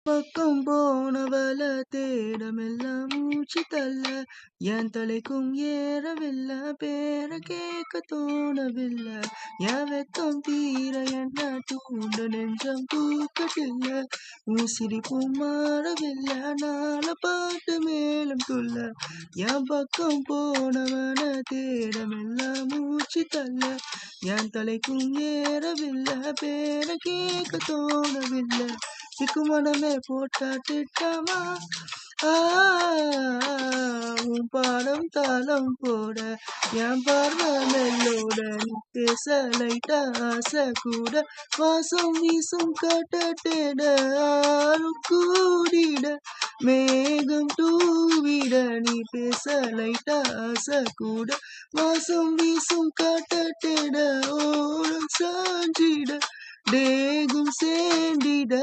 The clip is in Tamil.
பக்கம் போனவள தேடமெல்லாம் மூச்சு தள்ள என் தலைக்கும் ஏறவில்லை பேர கேட்க தோணவில்லை என் வெக்கம் தீர என்ன தூண்டு நெஞ்சம் தூக்கட்டில்ல உன் சிரிப்பும் மாறவில்லை நாள பாட்டு மேலும் துள்ள என் பக்கம் போனவன தேடமெல்லாம் மூச்சு தள்ள என் தலைக்கும் ஏறவில்லை பேர கேட்க தோணவில்லை சிக்கு மனமே போட்டா திட்டமா உன் பாடம் தாளம் போட என் பார்வை மெல்லோட நீ பேச லைட்டா ஆசை கூட வாசம் வீசும் காட்டாட்டேட ஆளும் கூடிட மேகம் தூவிட நீ பேச லைட்டா ஆசை கூட வாசம் வீசும் காட்டாட்டேட ஓடம் சாஞ்சிட தேகும் சேர்ந்திட